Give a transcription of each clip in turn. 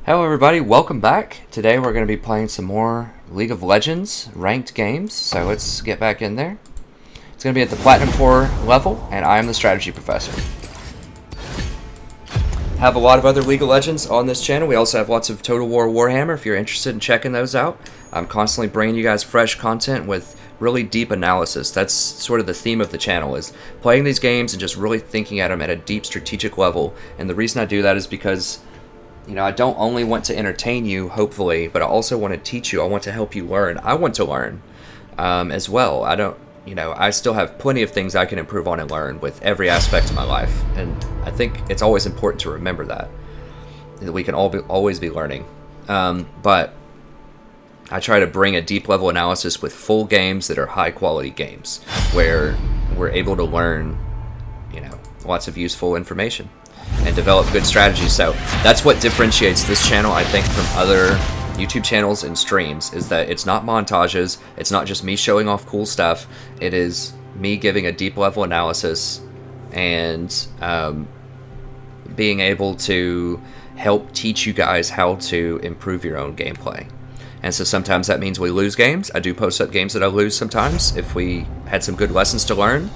Hello everybody, welcome back. Today we're going to be playing some more League of Legends ranked games, so let's get back in there. It's going to be at the Platinum 4 level, and I am the strategy professor. Have a lot of other League of Legends on this channel. We also have lots of Total War Warhammer if you're interested in checking those out. I'm constantly bringing you guys fresh content with really deep analysis. That's sort of the theme of the channel, is playing these games and just really thinking at them at a deep strategic level. And the reason I do that is because I don't only want to entertain you, hopefully, but I also want to teach you. I want to help you learn. I want to learn as well. I still have plenty of things I can improve on and learn with every aspect of my life. And I think it's always important to remember that we can always be learning. But I try to bring a deep level analysis with full games that are high quality games where we're able to learn, lots of useful information and develop good strategies. So that's what differentiates this channel, I think, from other YouTube channels and streams, is that it's not montages, it's not just me showing off cool stuff, it is me giving a deep level analysis and being able to help teach you guys how to improve your own gameplay. And so sometimes that means we lose games. I do post up games that I lose sometimes if we had some good lessons to learn,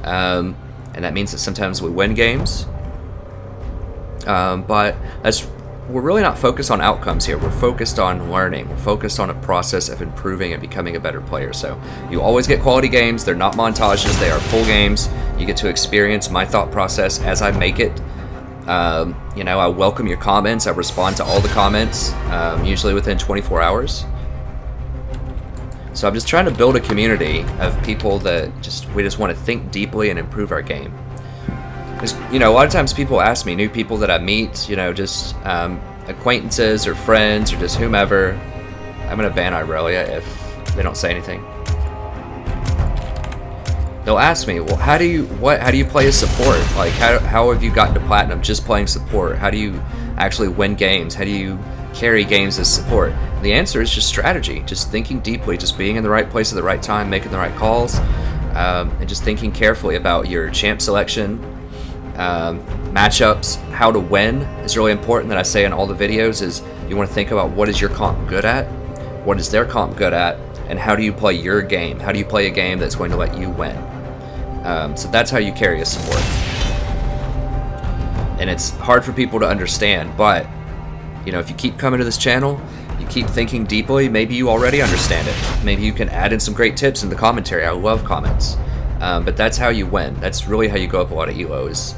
and that means that sometimes we win games. But we're really not focused on outcomes here. We're focused on learning. We're focused on a process of improving and becoming a better player. So you always get quality games. They're not montages. They are full games. You get to experience my thought process as I make it. I welcome your comments. I respond to all the comments, usually within 24 hours. So I'm just trying to build a community of people that we just want to think deeply and improve our game. Because, a lot of times people ask me, new people that I meet, just acquaintances or friends or just whomever. I'm going to ban Irelia if they don't say anything. They'll ask me, well, how do you play as support? Like, how have you gotten to Platinum just playing support? How do you actually win games? How do you carry games as support? The answer is just strategy, just thinking deeply, just being in the right place at the right time, making the right calls, and just thinking carefully about your champ selection. Matchups, how to win is really important. That I say in all the videos is you want to think about what is your comp good at, what is their comp good at, and how do you play your game? How do you play a game that's going to let you win? So that's how you carry a support. And it's hard for people to understand, but if you keep coming to this channel, you keep thinking deeply, maybe you already understand it. Maybe you can add in some great tips in the commentary. I love comments. But that's how you win. That's really how you go up a lot of ELOs,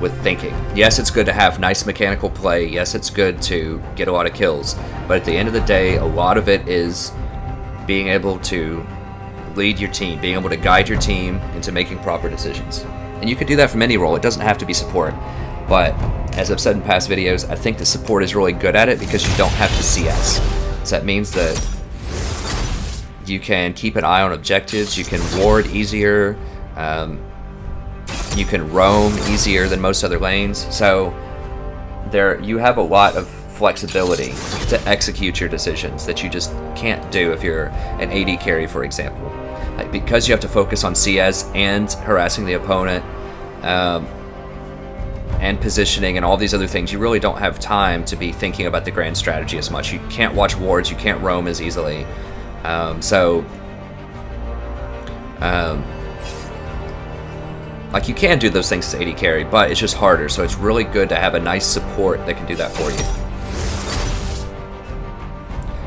with thinking. Yes, it's good to have nice mechanical play. Yes, it's good to get a lot of kills. But at the end of the day, a lot of it is being able to lead your team, being able to guide your team into making proper decisions. And you can do that from any role. It doesn't have to be support. But as I've said in past videos, I think the support is really good at it because you don't have to CS. So that means that you can keep an eye on objectives, you can ward easier, you can roam easier than most other lanes. So you have a lot of flexibility to execute your decisions that you just can't do if you're an AD carry, for example. Like, because you have to focus on CS and harassing the opponent, and positioning and all these other things, you really don't have time to be thinking about the grand strategy as much. You can't watch wards, you can't roam as easily. You can do those things as AD carry, but it's just harder. So it's really good to have a nice support that can do that for you.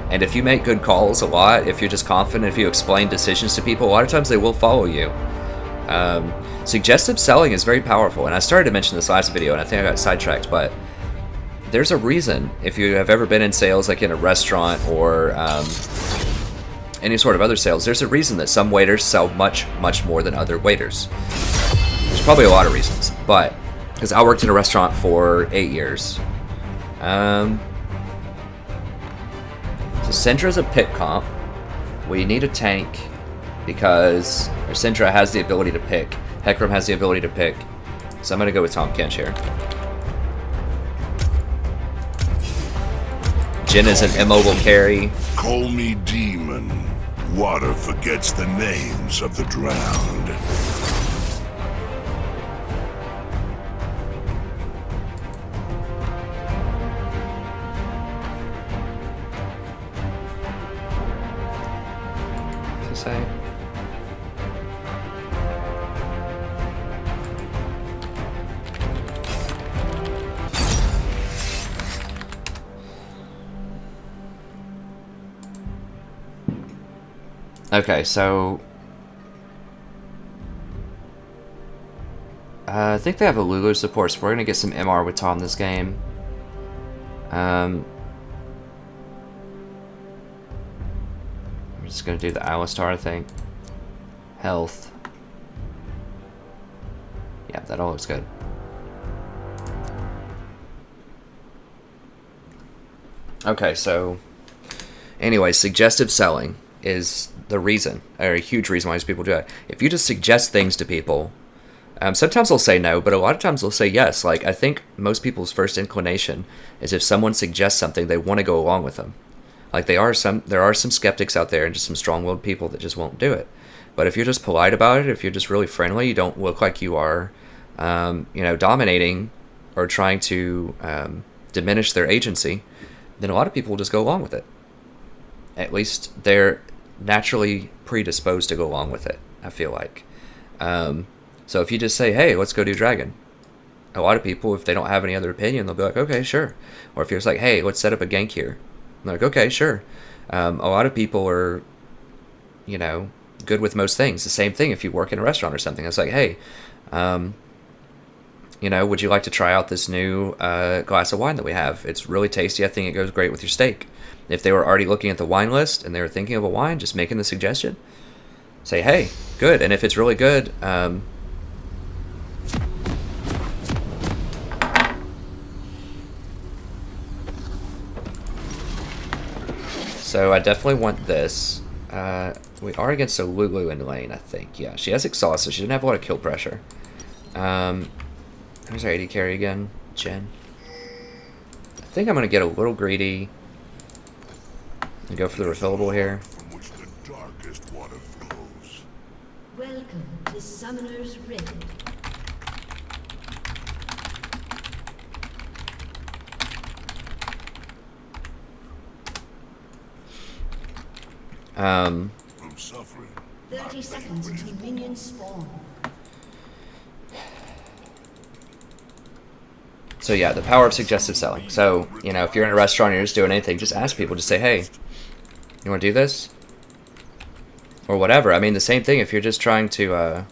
And if you make good calls a lot, if you're just confident, if you explain decisions to people, a lot of times they will follow you. Suggestive selling is very powerful, and I started to mention this last video, and I think I got sidetracked, but there's a reason, if you have ever been in sales, like in a restaurant or any sort of other sales, there's a reason that some waiters sell much, much more than other waiters. There's probably a lot of reasons, but because I worked in a restaurant for 8 years. So Syndra's a pick comp. We need a tank because Syndra has the ability to pick. Hecarim has the ability to pick. So I'm going to go with Tahm Kench here. Jhin is an immobile carry. Call me demon. Water forgets the names of the drowned. say? Okay, so I think they have a Lulu support, so we're gonna get some MR with Tahm this game. I'm just gonna do the Alistar, I think. Health. Yeah, that all looks good. Okay, so anyway, suggestive selling is the reason, or a huge reason why these people do it. If you just suggest things to people, sometimes they'll say no, but a lot of times they'll say yes. Like, I think most people's first inclination is if someone suggests something, they want to go along with them. Like, there are some skeptics out there and just some strong-willed people that just won't do it. But if you're just polite about it, if you're just really friendly, you don't look like you are, dominating or trying to diminish their agency, then a lot of people will just go along with it. At least they're naturally predisposed to go along with it, I feel like. So if you just say, hey, let's go do Dragon, a lot of people, if they don't have any other opinion, they'll be like, okay, sure. Or if you're just like, hey, let's set up a gank here, they're like, okay, sure. A lot of people are, good with most things. The same thing if you work in a restaurant or something. It's like, hey, would you like to try out this new glass of wine that we have? It's really tasty. I think it goes great with your steak. If they were already looking at the wine list and they were thinking of a wine, just making the suggestion, say, hey, good. And if it's really good, so I definitely want this. We are against a Lulu in lane, I think. Yeah, she has exhaust, so she didn't have a lot of kill pressure. Who's our AD carry again? Jen. I think I'm going to get a little greedy and go for the refillable here. From which the darkest water flows. Welcome to Summoner's Rift. From suffering. 30 seconds until minions spawn. So yeah, the power of suggestive selling. So, if you're in a restaurant and you're just doing anything, just ask people, just say, hey, you want to do this? Or whatever. I mean, the same thing if you're just trying to,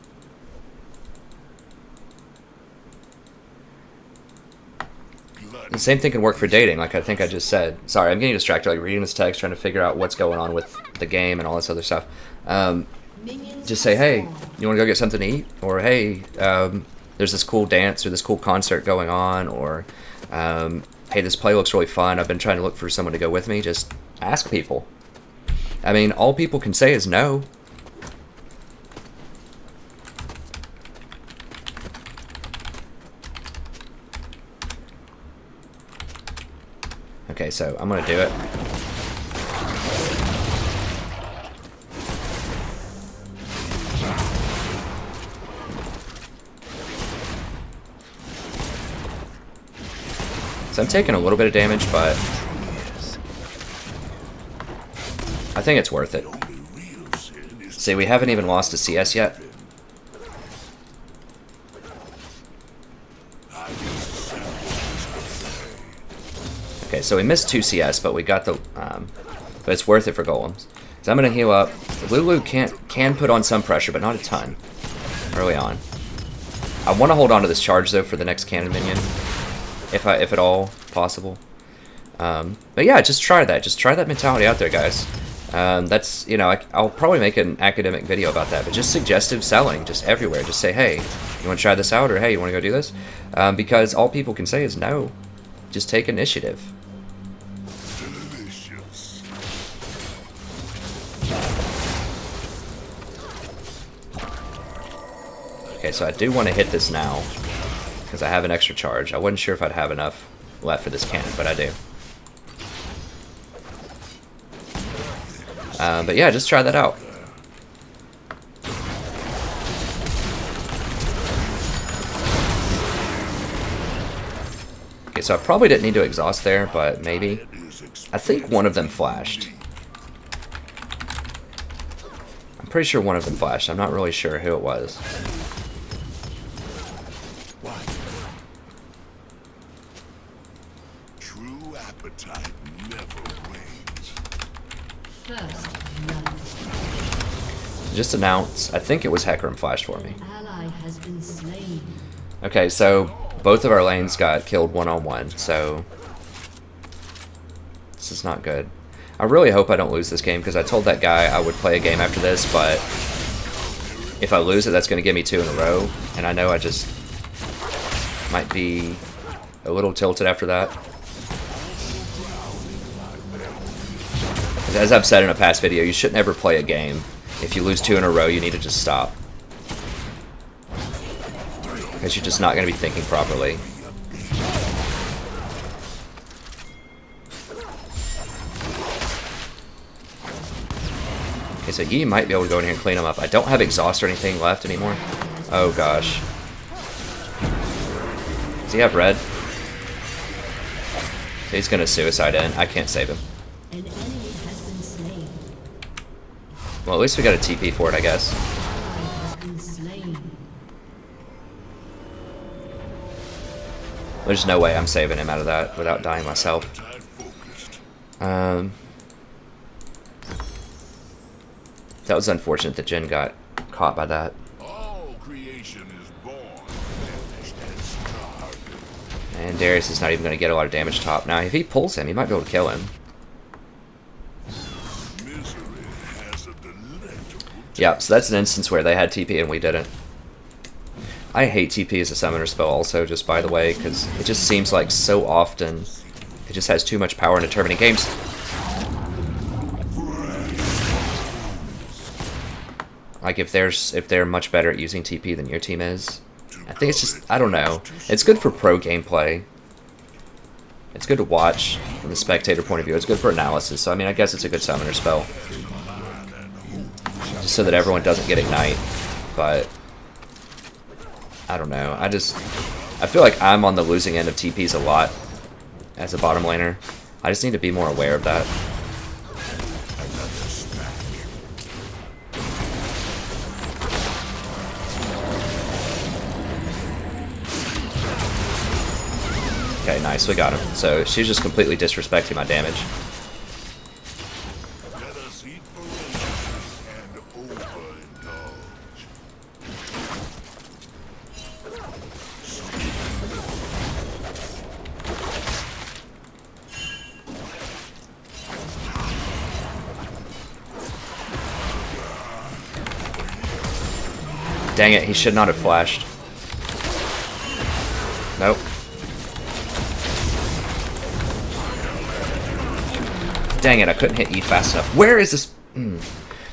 the same thing can work for dating, like I think I just said. Sorry, I'm getting distracted, like reading this text, trying to figure out what's going on with the game and all this other stuff. Just say, hey, you want to go get something to eat? Or, hey, there's this cool dance or this cool concert going on, or hey, this play looks really fun. I've been trying to look for someone to go with me. Just ask people. I mean, all people can say is no. Okay, so I'm gonna do it. So I'm taking a little bit of damage, but I think it's worth it. See, we haven't even lost a CS yet. Okay, so we missed 2 CS, but we got the, but it's worth it for golems. So I'm gonna heal up. Lulu can put on some pressure, but not a ton early on. I want to hold on to this charge though for the next cannon minion, if at all possible. But yeah, just try that. Just try that mentality out there, guys. That's, I'll probably make an academic video about that, but just suggestive selling, just everywhere. Just say, hey, you want to try this out, or hey, you want to go do this? Because all people can say is no. Just take initiative. Delicious. Okay, so I do want to hit this now, because I have an extra charge. I wasn't sure if I'd have enough left for this cannon, but I do. But yeah, just try that out. Okay, so I probably didn't need to exhaust there, but maybe. I think one of them flashed. I'm pretty sure one of them flashed. I'm not really sure who it was. True appetite never wanes. First blood. Just announce. I think it was Hecarim flashed for me. Ally has been slain. Okay, so both of our lanes got killed one-on-one, so this is not good. I really hope I don't lose this game, because I told that guy I would play a game after this, but if I lose it, that's going to give me 2 in a row, and I know I just might be a little tilted after that. As I've said in a past video, you shouldn't ever play a game. If you lose 2 in a row, you need to just stop. Because you're just not going to be thinking properly. Okay, so Yi might be able to go in here and clean him up. I don't have exhaust or anything left anymore. Oh gosh. Does he have red? He's going to suicide in. I can't save him. An enemy has been slain. Well, at least we got a TP for it, I guess. Ally has been slain. There's no way I'm saving him out of that without dying myself. That was unfortunate that Jhin got caught by that. All creation is born, famished and starved. And Darius is not even going to get a lot of damage top. Now, if he pulls him, he might be able to kill him. Misery has a delectable Yeah, so that's an instance where they had TP and we didn't. I hate TP as a summoner spell also, just by the way, because it just seems like so often it just has too much power in determining games. Like if they're much better at using TP than your team is. I think it's just, I don't know. It's good for pro gameplay. It's good to watch from the spectator point of view. It's good for analysis. So I mean, I guess it's a good summoner spell. Just so that everyone doesn't get Ignite. But I don't know. I feel like I'm on the losing end of TPs a lot as a bottom laner. I just need to be more aware of that. Okay, nice, we got him. So she's just completely disrespecting my damage. Let us eat voracious and overindulge. Dang it, he should not have flashed. Nope. Dang it, I couldn't hit E fast enough. Where is this?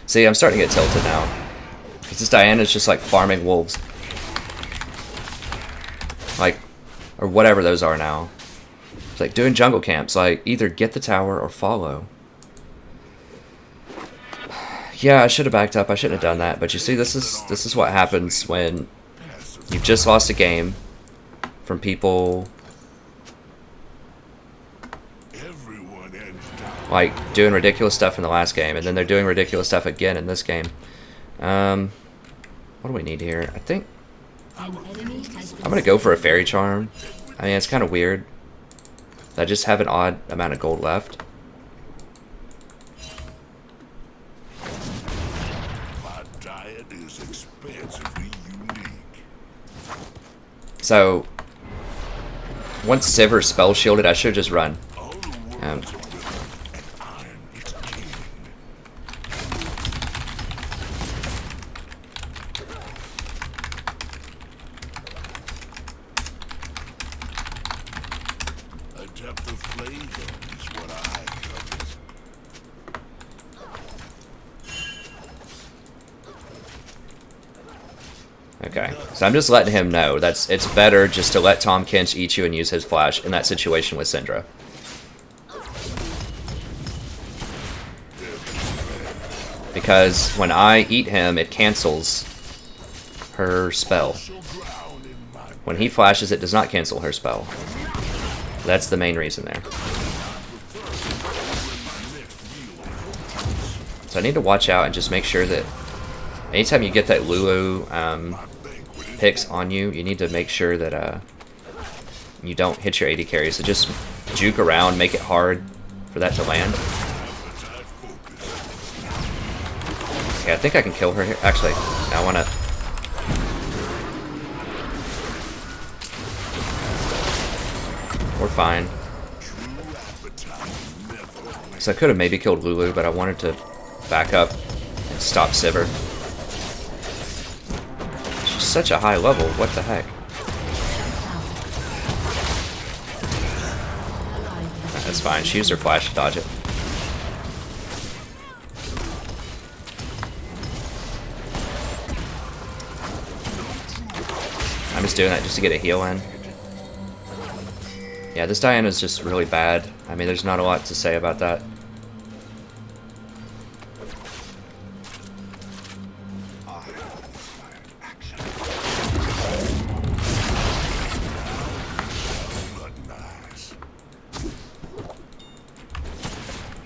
See, I'm starting to get tilted now. Because this Diana's just like farming wolves. Like, or whatever those are now. It's like doing jungle camps. Like, either get the tower or follow. Yeah, I should have backed up. I shouldn't have done that. But you see, this is what happens when you've just lost a game from people like doing ridiculous stuff in the last game, and then they're doing ridiculous stuff again in this game. What do we need here? I think I'm gonna go for a fairy charm. I mean, it's kind of weird. I just have an odd amount of gold left. My diet is expansively unique. So once Sivir spell shielded, I should just run. Okay, so I'm just letting him know it's better just to let Tahm Kench eat you and use his flash in that situation with Syndra. Because when I eat him, it cancels her spell. When he flashes, it does not cancel her spell. That's the main reason there. So I need to watch out and just make sure that Anytime you get that Lulu picks on you, you need to make sure that you don't hit your AD carry. So just juke around, make it hard for that to land. Okay, I think I can kill her here. Actually, I want to... We're fine. So I could have maybe killed Lulu, but I wanted to back up and stop Sivir. She's such a high level, what the heck? That's fine, she used her flash to dodge it. I'm just doing that just to get a heal in. Yeah, this Diana's just really bad. I mean, there's not a lot to say about that.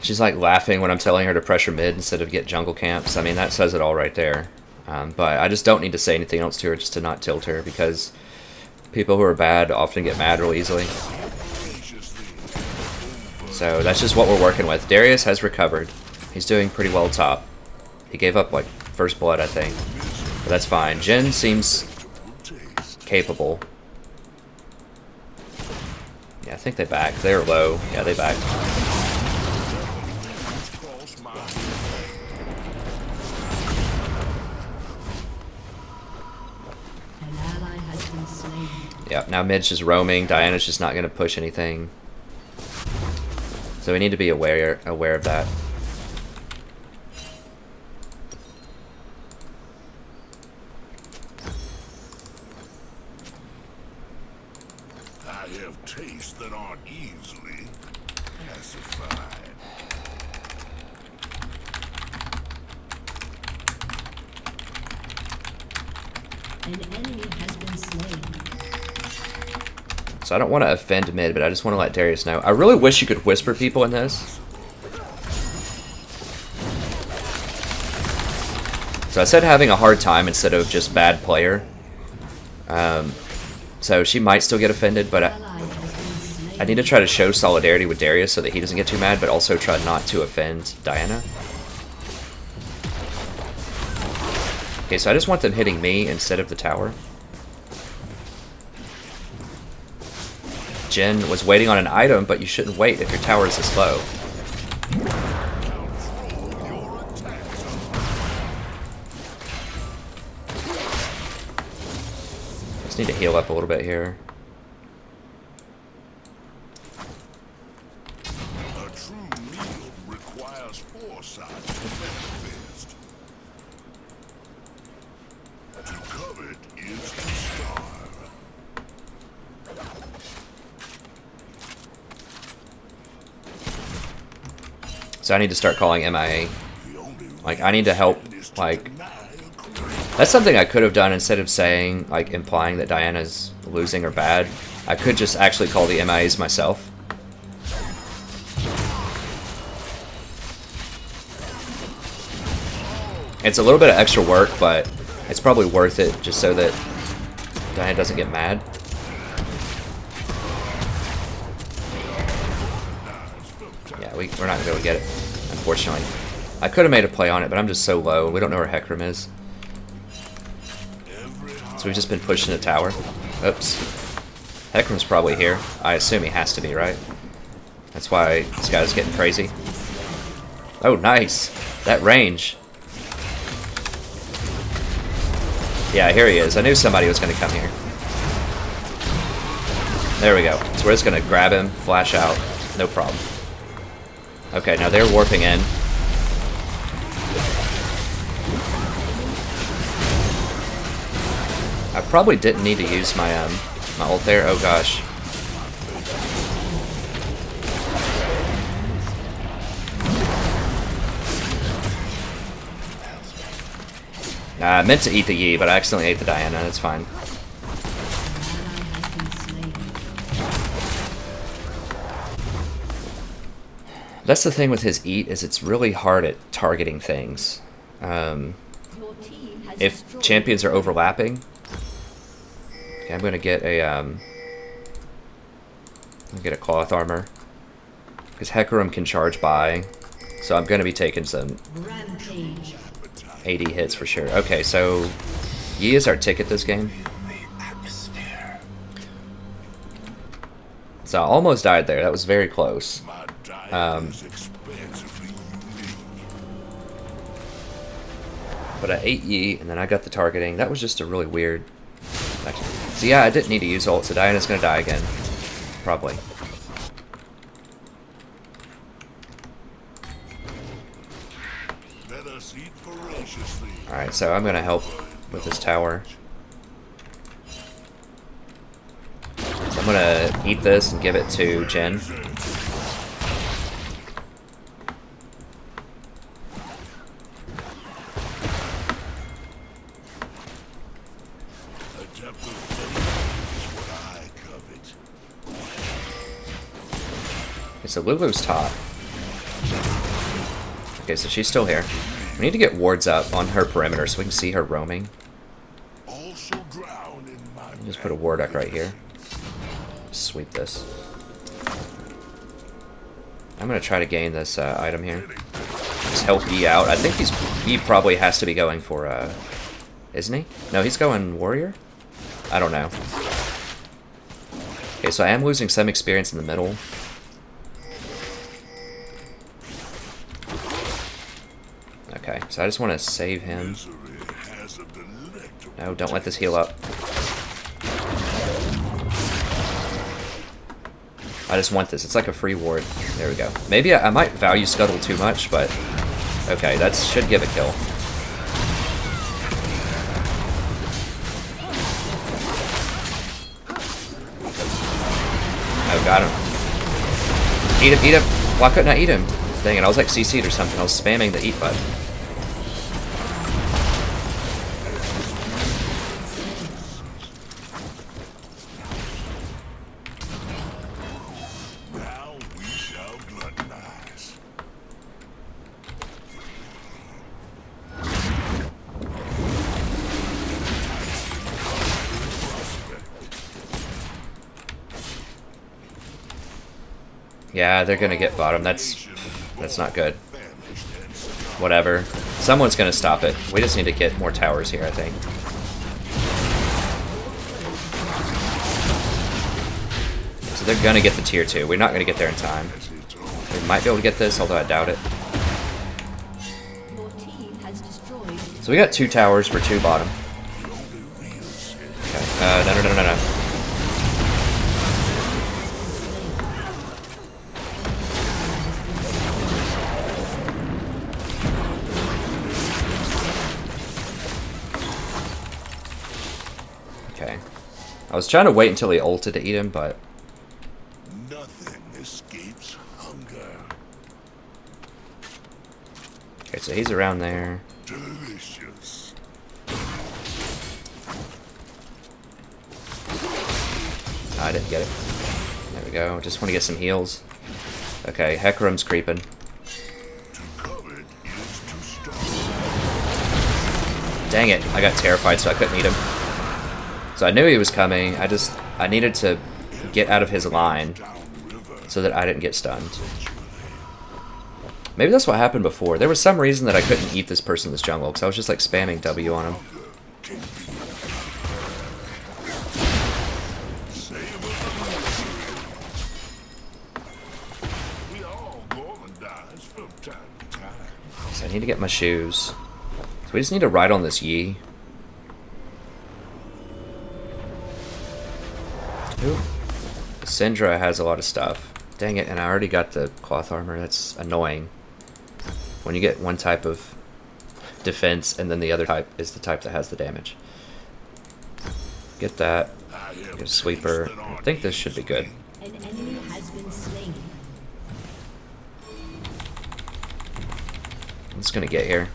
She's like laughing when I'm telling her to pressure mid instead of get jungle camps. I mean, that says it all right there. But I just don't need to say anything else to her just to not tilt her, because people who are bad often get mad real easily. So that's just what we're working with. Darius has recovered. He's doing pretty well top. He gave up like first blood, I think. But that's fine. Jhin seems capable. Yeah, I think they backed. They're low. Yeah, they backed. Yeah, now mid's just roaming. Diana's just not going to push anything. So we need to be aware of that. I have tastes that aren't easily pacified. An enemy has been slain. So I don't want to offend mid, but I just want to let Darius know. I really wish you could whisper people in this. So I said having a hard time instead of just bad player. So she might still get offended, but I need to try to show solidarity with Darius so that he doesn't get too mad, but also try not to offend Diana. Okay, so I just want them hitting me instead of the tower. Jhin was waiting on an item, but you shouldn't wait if your tower is this low. Just need to heal up a little bit here. A true meal requires foresight to best. To covet is to starve. So I need to start calling MIA. Like, I need to help, like... That's something I could have done instead of saying, like, implying that Diana's losing or bad. I could just actually call the MIAs myself. It's a little bit of extra work, but it's probably worth it just so that Diana doesn't get mad. Yeah, we're not going to be able to get it, unfortunately. I could have made a play on it, but I'm just so low. We don't know where Hecarim is. So we've just been pushing the tower. Oops. Hecarim's probably here. I assume he has to be, right? That's why this guy's getting crazy. Oh, nice. That range. Yeah, here he is. I knew somebody was going to come here. There we go. So we're just going to grab him, flash out. No problem. Okay, now they're warping in. I probably didn't need to use my my ult there. Oh gosh. I meant to eat the Yi, but I accidentally ate the Diana. That's fine. That's the thing with his eat, is it's really hard at targeting things. Your team if champions are overlapping. Okay, I'm gonna get a cloth armor because Hecarim can charge by, so I'm gonna be taking some Rampage. 80 hits for sure. Okay, so Yi is our ticket this game. So I almost died there. That was very close. But I ate Yi, and then I got the targeting. That was just a really weird... So yeah, I didn't need to use ult, so Diana's gonna die again. Probably. Alright, so I'm gonna help with this tower. So I'm gonna eat this and give it to Jen. Okay, so Lulu's top. Okay, so she's still here. We need to get wards up on her perimeter so we can see her roaming. Just put a ward up right here. Sweep this. I'm gonna try to gain this item here. Just help E out. I think he probably has to be going for isn't he? No, he's going warrior? I don't know. Okay, so I am losing some experience in the middle. Okay, so I just want to save him. No, don't let this heal up. I just want this. It's like a free ward. There we go. Maybe I might value Scuttle too much, but... Okay, that should give a kill. Oh, got him. Eat him, eat him! Why couldn't I eat him? Dang it, I was like CC'd or something. I was spamming the eat button. Now we shall gluttonize. Yeah, they're gonna get bottom. That's not good. Whatever. Someone's gonna stop it. We just need to get more towers here, I think. So they're gonna get the tier 2. We're not gonna get there in time. We might be able to get this, although I doubt it. So we got 2 towers for 2 bottom. Okay. No. Okay. I was trying to wait until he ulted to eat him, but... Nothing escapes hunger. Okay, so he's around there. Delicious. I didn't get it. There we go. Just want to get some heals. Okay, Hecarim's creeping. Dang it, I got terrified so I couldn't eat him. So I knew he was coming, I needed to get out of his line so that I didn't get stunned. Maybe that's what happened before. There was some reason that I couldn't eat this person in this jungle, because I was just like spamming W on him. So I need to get my shoes. So we just need to ride on this Yi. Ooh. Syndra has a lot of stuff. Dang it, and I already got the cloth armor. That's annoying. When you get one type of defense and then the other type is the type that has the damage. Get that. Get a sweeper. I think this should be good. An enemy has been slain. I'm just gonna get here.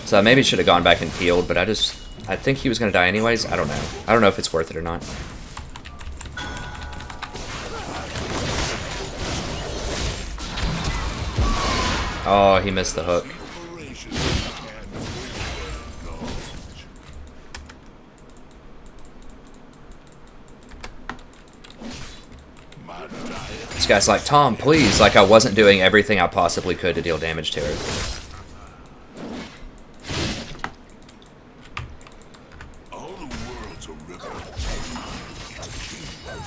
So I maybe should have gone back and healed, but I think he was going to die anyways. I don't know. I don't know if it's worth it or not. Oh, he missed the hook. This guy's like, Tom, please. Like I wasn't doing everything I possibly could to deal damage to her.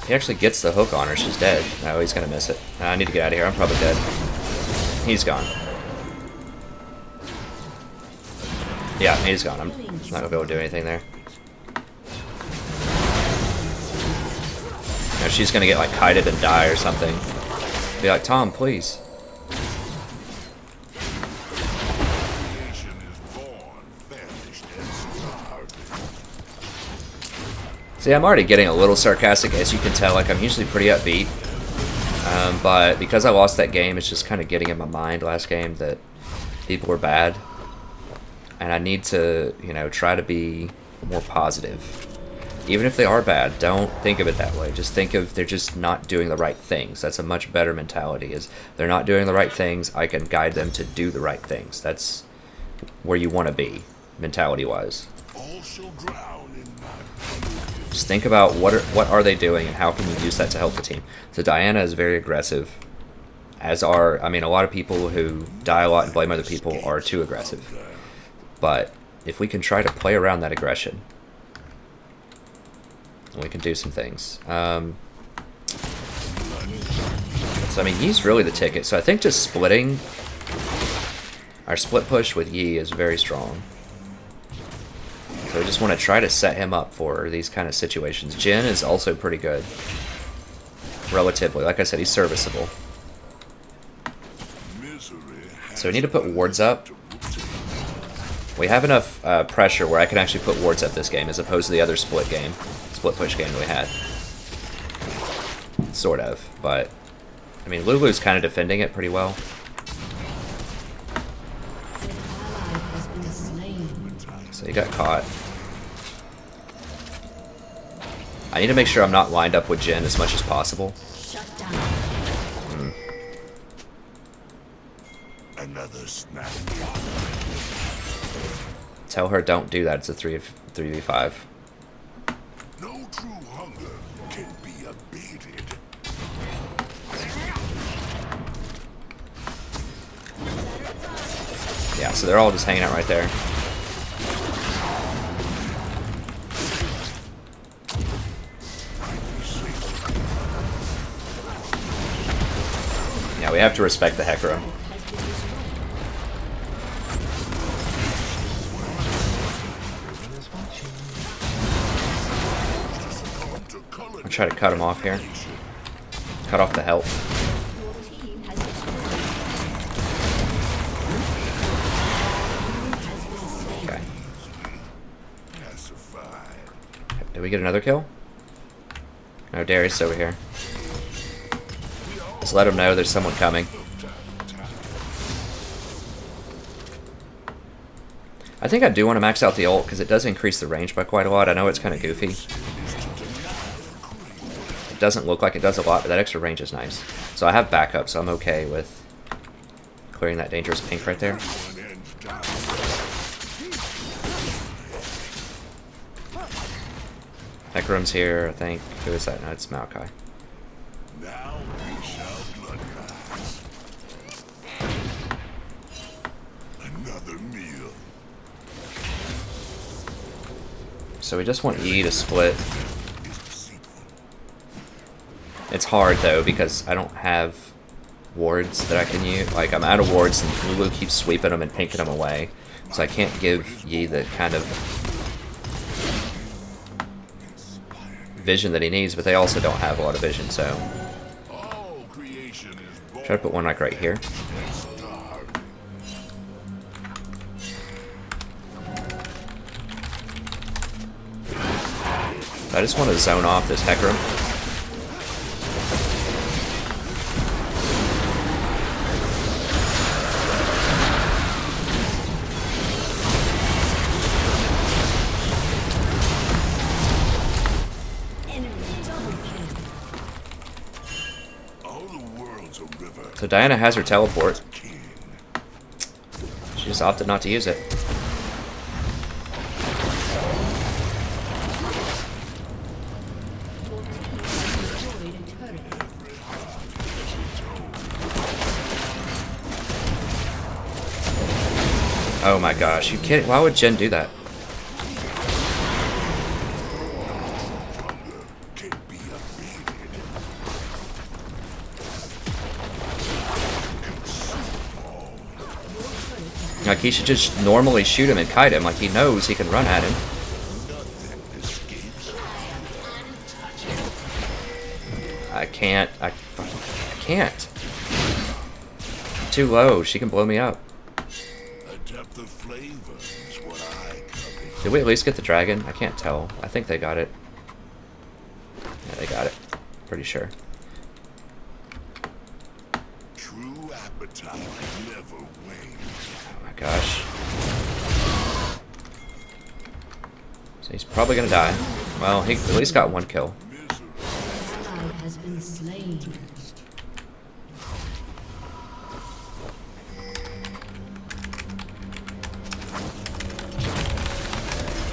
He actually gets the hook on her. She's dead. Oh, he's going to miss it. I need to get out of here. I'm probably dead. He's gone. Yeah, he's gone. I'm not going to be able to do anything there. You know, she's going to get like kited and die or something. Be like, Tom, please. See, I'm already getting a little sarcastic, as you can tell. Like, I'm usually pretty upbeat. But because I lost that game, it's just kind of getting in my mind last game that people were bad. And I need to, you know, try to be more positive. Even if they are bad, don't think of it that way. Just think of they're just not doing the right things. That's a much better mentality. Is they're not doing the right things, I can guide them to do the right things. That's where you want to be, mentality-wise. Just think about what are they doing and how can you use that to help the team. So Diana is very aggressive, as are, I mean, a lot of people who die a lot and blame other people are too aggressive. But if we can try to play around that aggression, we can do some things. So I mean, Yi's really the ticket. So I think just splitting our split push with Yi is very strong. So I just want to try to set him up for these kind of situations. Jhin is also pretty good, relatively. Like I said, he's serviceable. So we need to put wards up. We have enough pressure where I can actually put wards up this game, as opposed to the other split push game that we had. Sort of, but I mean, Lulu's kind of defending it pretty well. So he got caught. I need to make sure I'm not lined up with Jhin as much as possible. Another snap. Tell her don't do that. It's a 3v5. No true hunger can be abated. Yeah, so they're all just hanging out right there. Yeah, we have to respect the Hecarim. I'll try to cut him off here. Cut off the help. Okay. Did we get another kill? No, Darius over here. Just let him know there's someone coming. I think I do want to max out the ult because it does increase the range by quite a lot. I know it's kind of goofy. It doesn't look like it does a lot, but that extra range is nice. So I have backup, so I'm okay with clearing that dangerous pink right there. Hecarim's here, I think. Who is that? No, it's Maokai. Now we shall bloodbath. Another meal. So we just want Yi to split. It's hard though because I don't have wards that I can use. Like, I'm out of wards and Lulu keeps sweeping them and pinking them away. So I can't give Yi the kind of vision that he needs, but they also don't have a lot of vision, so try to put one like right here. I just want to zone off this Hecarim. builds a river. So Diana has her teleport. King. She just opted not to use it. Oh my gosh, you kidding? Why would Jen do that? Can't be evaded. Like, he should just normally shoot him and kite him. Like, he knows he can run at him. Nothing escapes. I can't. I can't. Too low. She can blow me up. A depth of flavor is what I covet. Did we at least get the dragon? I can't tell. I think they got it. Yeah, they got it. Pretty sure. True appetite never wanes. Oh my gosh. So he's probably gonna die. Well, he at least got one kill. Ally has been slain.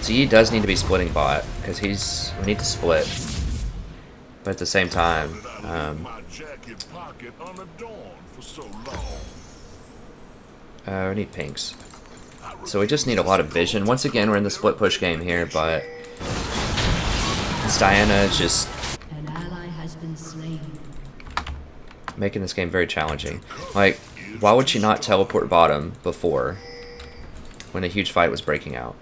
Z does need to be splitting bot, because we need to split. But at the same time, My jacket pocket unadorned for so long. we need pinks. So we just need a lot of vision. Once again, we're in the split push game here, but this Diana is just An ally has been slain. making this game very challenging. Like, why would she not teleport bottom before, when a huge fight was breaking out?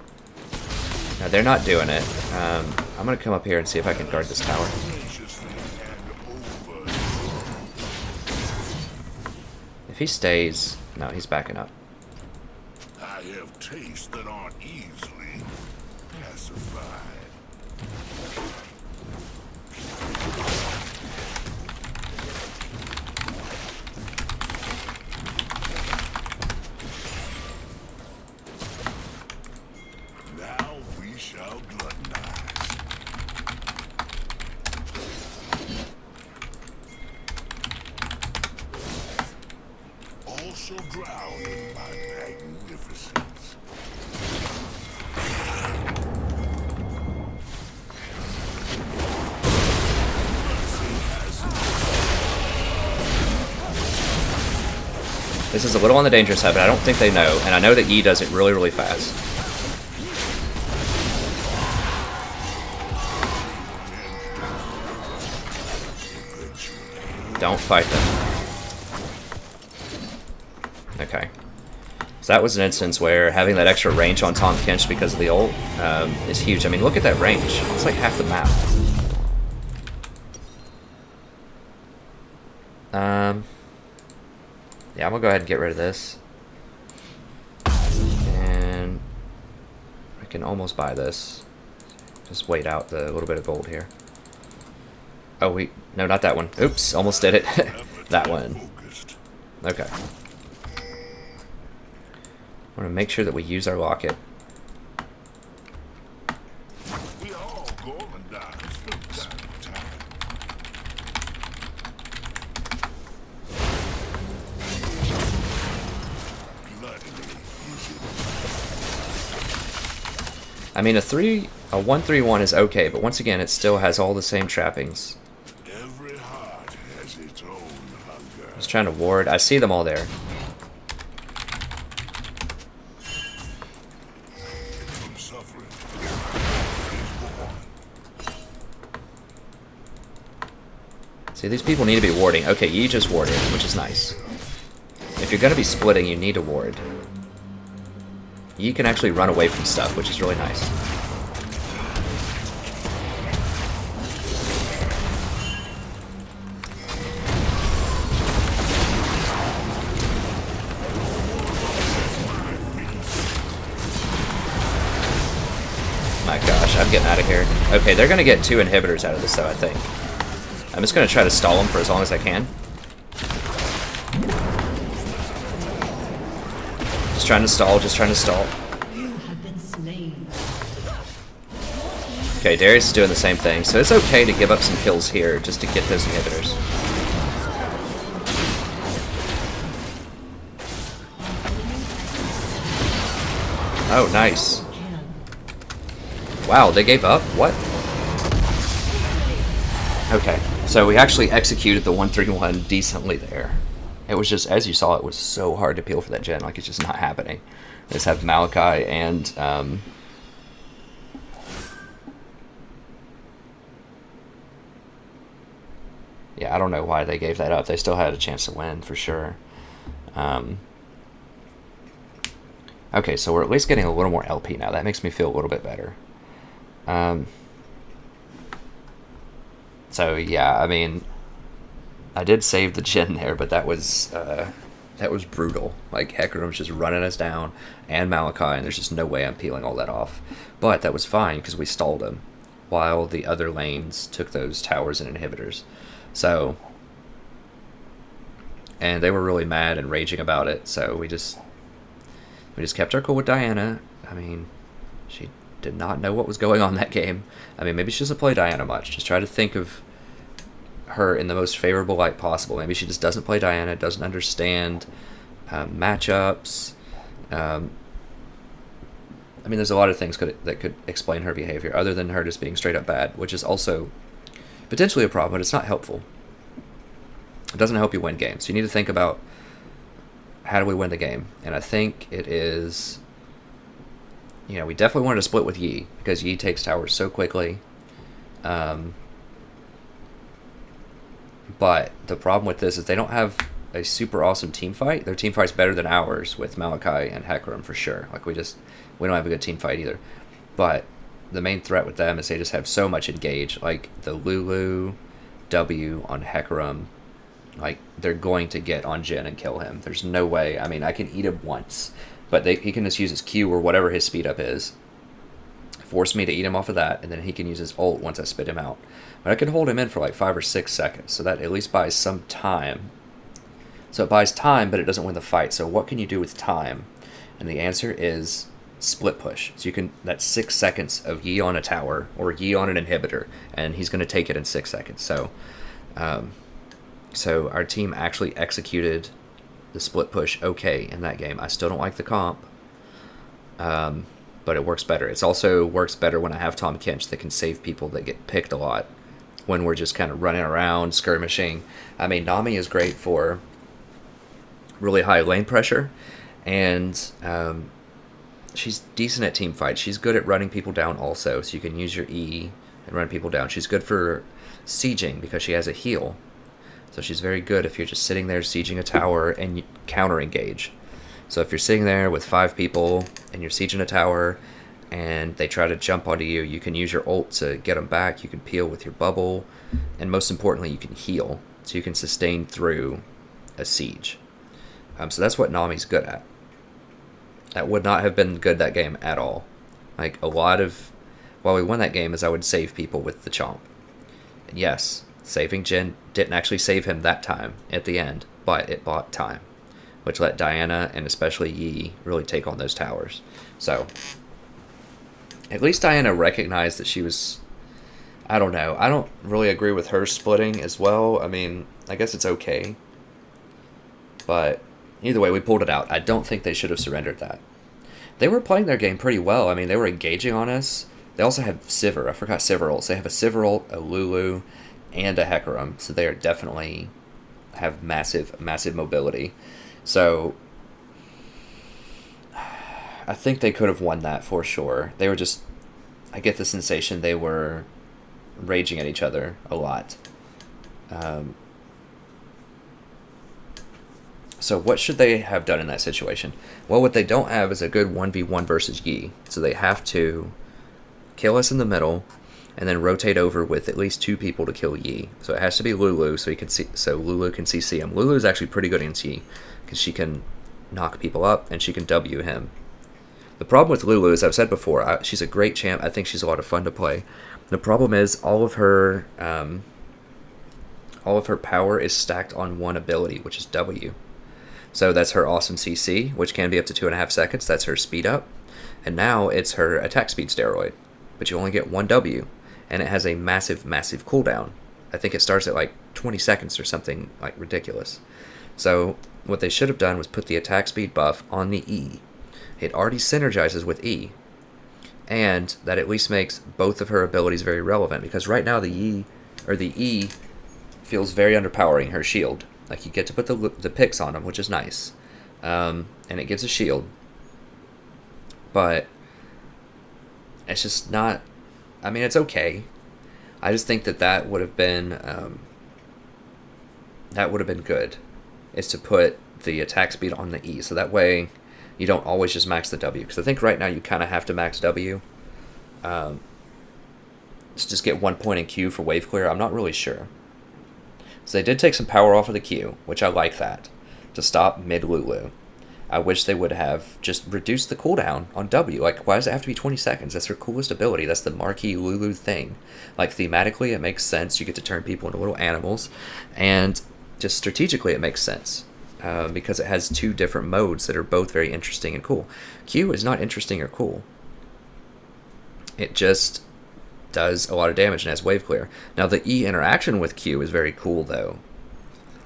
Now, they're not doing it. I'm going to come up here and see if I can guard this tower. If he stays... No, he's backing up. I have tastes that aren't easily pacified. Now we shall gluttonize. All shall drown in my magnificence. This is a little on the dangerous side, but I don't think they know. And I know that Yi does it really, really fast. Don't fight them. Okay. So that was an instance where having that extra range on Tahm Kench because of the ult is huge. I mean, look at that range. It's like half the map. Yeah, I'm gonna go ahead and get rid of this. And I can almost buy this. Just wait out the little bit of gold here. Oh, wait. No, not that one. Oops, almost did it. That one. Okay. I want to make sure that we use our locket. We all gormandize from time to time. I mean, a 1-3-1 is okay, but once again, it still has all the same trappings. Every heart has its own hunger. I was trying to ward. I see them all there. From suffering is born. See, these people need to be warding. Okay, you just warded, which is nice. If you're going to be splitting, you need to ward. You can actually run away from stuff, which is really nice. My gosh, I'm getting out of here. Okay, they're going to get 2 inhibitors out of this, though, I think. I'm just going to try to stall them for as long as I can. Just trying to stall, just trying to stall. You have been slain. Okay, Darius is doing the same thing, so it's okay to give up some kills here just to get those inhibitors. Oh, nice. Wow, they gave up? What? Okay, so we actually executed the 131 decently there. It was just, as you saw, it was so hard to peel for that gen. Like, it's just not happening. They just have Malachi and... yeah, I don't know why they gave that up. They still had a chance to win, for sure. Okay, so we're at least getting a little more LP now. That makes me feel a little bit better. So, yeah, I mean... I did save the gen there, but that was brutal. Like, Hecarim was just running us down, and Malachi, and there's just no way I'm peeling all that off. But that was fine, because we stalled him, while the other lanes took those towers and inhibitors. So, and they were really mad and raging about it, so we just kept our cool with Diana. I mean, she did not know what was going on that game. I mean, maybe she doesn't play Diana much. Just try to think of her in the most favorable light possible. Maybe she just doesn't play Diana, doesn't understand matchups. I mean, there's a lot of things that could explain her behavior, other than her just being straight up bad, which is also potentially a problem, but it's not helpful. It doesn't help you win games. You need to think about, how do we win the game? And I think it is, we definitely wanted to split with Yi, because Yi takes towers so quickly. But the problem with this is they don't have a super awesome team fight. Their team fight's better than ours with Malachi and Hecarim for sure. Like, we don't have a good team fight either. But the main threat with them is they just have so much engage. Like, the Lulu W on Hecarim, like, they're going to get on Jhin and kill him. There's no way. I mean, I can eat him once, but he can just use his Q or whatever his speed up is, force me to eat him off of that, and then he can use his ult once I spit him out. But I can hold him in for like 5 or 6 seconds, so that at least buys some time. So it buys time, but it doesn't win the fight. So what can you do with time? And the answer is split push. So you can, that's 6 seconds of Yi on a tower or Yi on an inhibitor, and he's going to take it in 6 seconds. So, so our team actually executed the split push okay in that game. I still don't like the comp, but it works better. It also works better when I have Tahm Kench that can save people that get picked a lot when we're just kind of running around, skirmishing. I mean, Nami is great for really high lane pressure, and she's decent at team fights. She's good at running people down also, so you can use your E and run people down. She's good for sieging because she has a heal. So she's very good if you're just sitting there sieging a tower and you counter engage. So if you're sitting there with 5 people and you're sieging a tower and they try to jump onto you, you can use your ult to get them back. You can peel with your bubble, and most importantly, you can heal. So you can sustain through a siege. So that's what Nami's good at. That would not have been good that game at all. Like, a lot of why we won that game is I would save people with the chomp. And yes, saving Jhin didn't actually save him that time at the end, but it bought time, which let Diana and especially Yi really take on those towers. So at least Diana recognized that she was, I don't know, I don't really agree with her splitting as well. I mean, I guess it's okay, but either way, we pulled it out. I don't think they should have surrendered that. They were playing their game pretty well. I mean, they were engaging on us. They also have Sivir. I forgot Sivir ults. They have a Sivir ult, a Lulu, and a Hecarim. So they are definitely have massive, massive mobility. So I think they could have won that for sure. They were just, I get the sensation they were raging at each other a lot. So what should they have done in that situation? Well, what they don't have is a good 1v1 versus Yi. So they have to kill us in the middle and then rotate over with at least 2 people to kill Yi. So it has to be Lulu so Lulu can CC him. Lulu is actually pretty good against Yi because she can knock people up and she can W him. The problem with Lulu, as I've said before, she's a great champ. I think she's a lot of fun to play. The problem is all of her power is stacked on one ability, which is W. So that's her awesome CC, which can be up to 2.5 seconds. That's her speed up. And now it's her attack speed steroid. But you only get 1 W. And it has a massive, massive cooldown. I think it starts at like 20 seconds or something like ridiculous. So what they should have done was put the attack speed buff on the E. it already synergizes with E. And that at least makes both of her abilities very relevant, because right now the E feels very underpowering her shield. Like, you get to put the picks on them, which is nice. And it gives a shield. But it's just not... I mean, it's okay. I just think that would have been... that would have been good, is to put the attack speed on the E. So that way you don't always just max the W. Because I think right now you kind of have to max W. To just get 1 point in Q for wave clear. I'm not really sure. So they did take some power off of the Q, which I like that, to stop mid-Lulu. I wish they would have just reduced the cooldown on W. Like, why does it have to be 20 seconds? That's her coolest ability. That's the marquee Lulu thing. Like, thematically, it makes sense. You get to turn people into little animals. And just strategically, it makes sense. Because it has two different modes that are both very interesting and cool. Q is not interesting or cool. It just does a lot of damage and has wave clear. Now, the E interaction with Q is very cool, though.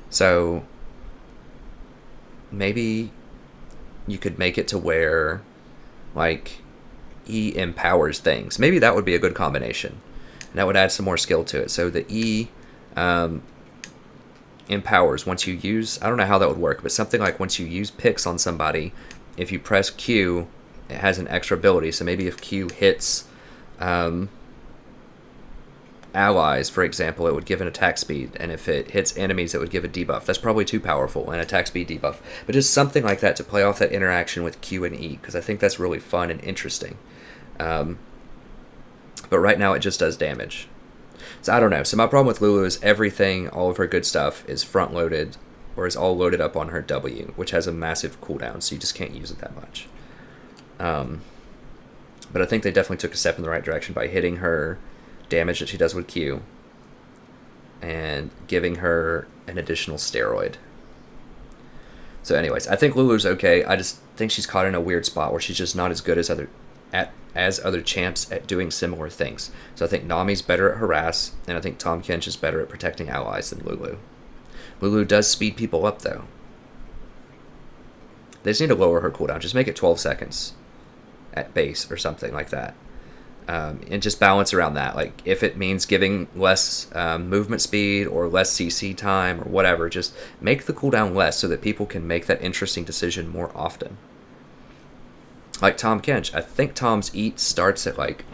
So, maybe you could make it to where, like, E empowers things. Maybe that would be a good combination. And that would add some more skill to it. So the E empowers once you use... I don't know how that would work, but something like once you use picks on somebody, if you press Q, it has an extra ability. So maybe if Q hits... allies, for example, it would give an attack speed, and if it hits enemies, it would give a debuff. That's probably too powerful, an attack speed debuff. But just something like that to play off that interaction with Q and E, because I think that's really fun and interesting. But right now, it just does damage. So I don't know. So my problem with Lulu is everything, all of her good stuff, is front-loaded, or is all loaded up on her W, which has a massive cooldown, so you just can't use it that much. But I think they definitely took a step in the right direction by hitting her damage that she does with Q and giving her an additional steroid. So anyways, I think Lulu's okay. I just think she's caught in a weird spot where she's just not as good as other champs at doing similar things. So I think Nami's better at harass, and I think Tahm Kench is better at protecting allies than Lulu. Lulu does speed people up, though. They just need to lower her cooldown. Just make it 12 seconds at base or something like that. And just balance around that. Like, if it means giving less movement speed or less CC time or whatever, just make the cooldown less so that people can make that interesting decision more often. Like Tahm Kench. I think Tahm's eat starts at like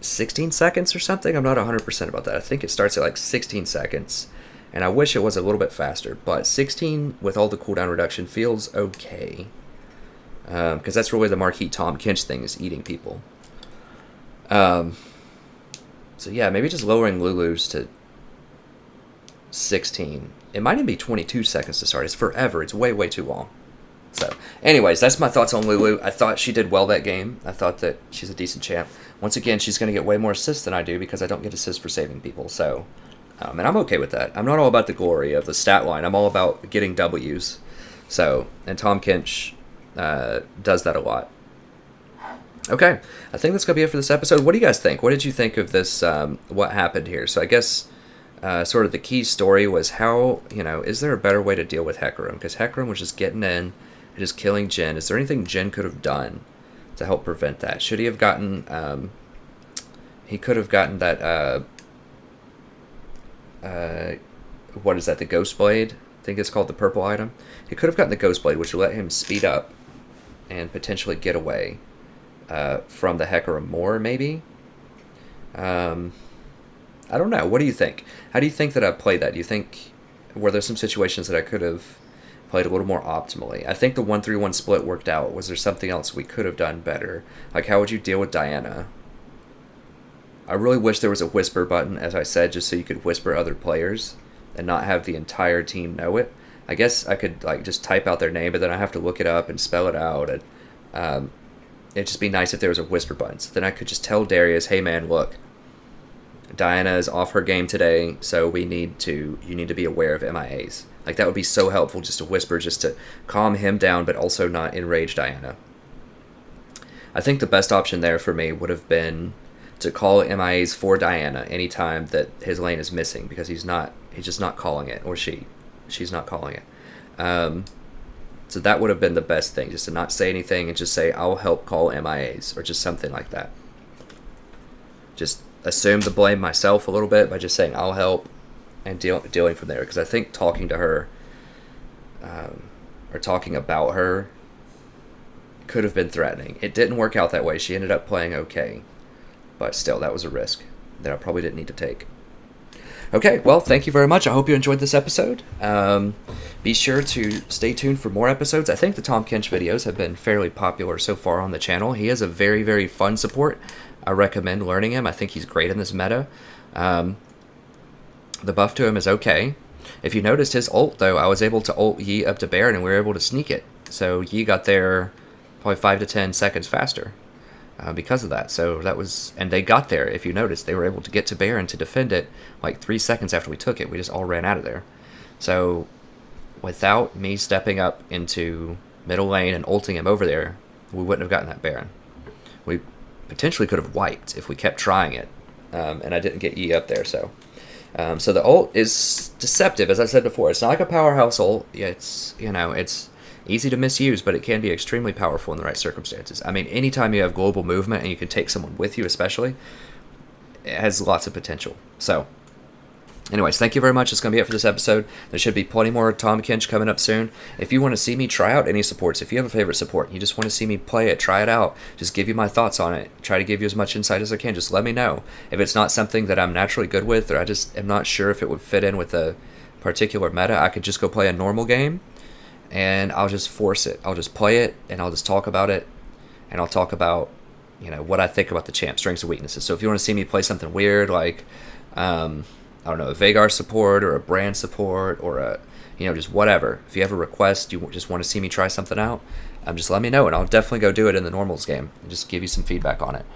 16 seconds or something. I'm not 100% about that. I think it starts at like 16 seconds. And I wish it was a little bit faster. But 16 with all the cooldown reduction feels okay. Because that's really the marquee Tahm Kench thing, is eating people. So yeah, maybe just lowering Lulu's to 16. It might even be 22 seconds to start. It's forever. It's way, way too long. So, anyways, that's my thoughts on Lulu. I thought she did well that game. I thought that she's a decent champ. Once again, she's going to get way more assists than I do because I don't get assists for saving people. So, and I'm okay with that. I'm not all about the glory of the stat line. I'm all about getting W's. So, and Tahm Kench does that a lot. Okay, I think that's going to be it for this episode. What do you guys think? What did you think of this, what happened here? So I guess sort of the key story was how, is there a better way to deal with Hecarim? Because Hecarim was just getting in and just killing Jhin. Is there anything Jhin could have done to help prevent that? Should he have gotten, he could have gotten that, what is that, the Ghost Blade? I think it's called the purple item. He could have gotten the Ghost Blade, which would let him speed up and potentially get away from the Hecarim more, maybe? I don't know. What do you think? How do you think that I played that? Do you think, were there some situations that I could have played a little more optimally? I think the 1-3-1 split worked out. Was there something else we could have done better? Like, how would you deal with Diana? I really wish there was a whisper button, as I said, just so you could whisper other players and not have the entire team know it. I guess I could just type out their name, but then I have to look it up and spell it out. And it'd just be nice if there was a whisper button. So then I could just tell Darius, hey man, look, Diana is off her game today, so you need to be aware of MIAs. Like, that would be so helpful, just to whisper, just to calm him down, but also not enrage Diana. I think the best option there for me would have been to call MIAs for Diana anytime that his lane is missing, because he's just not calling it, or she's not calling it. So that would have been the best thing, just to not say anything and just say, I'll help call MIAs, or just something like that. Just assume the blame myself a little bit by just saying, I'll help, and dealing from there. Because I think talking to her, or talking about her, could have been threatening. It didn't work out that way. She ended up playing okay. But still, that was a risk that I probably didn't need to take. Okay, well, thank you very much. I hope you enjoyed this episode. Be sure to stay tuned for more episodes. I think the Tahm Kench videos have been fairly popular so far on the channel. He has a very, very fun support. I recommend learning him. I think he's great in this meta. The buff to him is okay. If you noticed his ult, though, I was able to ult Yi up to Baron, and we were able to sneak it. So Yi got there probably 5 to 10 seconds faster. Because of that. So that was, and they got there. If you noticed, they were able to get to Baron to defend it like 3 seconds after we took it. We just all ran out of there. So without me stepping up into middle lane and ulting him over there, we wouldn't have gotten that Baron. We potentially could have wiped if we kept trying it, and I didn't get Yi up there. So the ult is deceptive, as I said before. It's not like a powerhouse ult. It's, you know, it's easy to misuse, but it can be extremely powerful in the right circumstances. I mean, anytime you have global movement and you can take someone with you especially, it has lots of potential. So, anyways, thank you very much. That's going to be it for this episode. There should be plenty more Tahm Kench coming up soon. If you want to see me try out any supports, if you have a favorite support and you just want to see me play it, try it out, just give you my thoughts on it, try to give you as much insight as I can, just let me know. If it's not something that I'm naturally good with, or I just am not sure if it would fit in with a particular meta, I could just go play a normal game, and I'll just force it. I'll just play it, and I'll just talk about it, and I'll talk about, you know, what I think about the champ, strengths and weaknesses. So if you want to see me play something weird, like, I don't know, a Veigar support, or a Brand support, or a, you know, just whatever. If you have a request, you just want to see me try something out, just let me know, and I'll definitely go do it in the normals game, and just give you some feedback on it.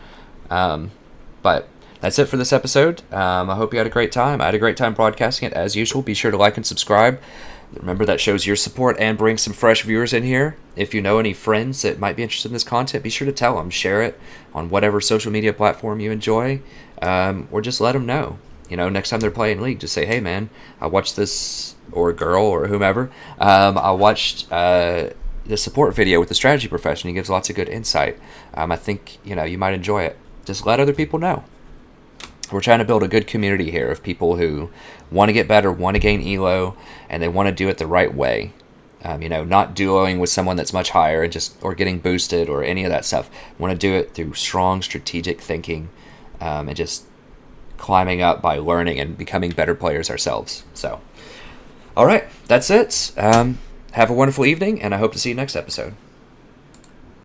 But that's it for this episode. I hope you had a great time. I had a great time broadcasting it, as usual. Be sure to like and subscribe. Remember, that shows your support and brings some fresh viewers in here. If you know any friends that might be interested in this content, be sure to tell them. Share it on whatever social media platform you enjoy, or just let them know. You know, next time they're playing League, just say, hey, man, I watched this, or girl, or whomever. I watched the support video with the strategy profession. He gives lots of good insight. I think, you know, you might enjoy it. Just let other people know. We're trying to build a good community here of people who want to get better, want to gain elo, and they want to do it the right way. You know, not duoing with someone that's much higher and or getting boosted or any of that stuff. Want to do it through strong strategic thinking, and just climbing up by learning and becoming better players ourselves. So, all right, that's it. Have a wonderful evening, and I hope to see you next episode.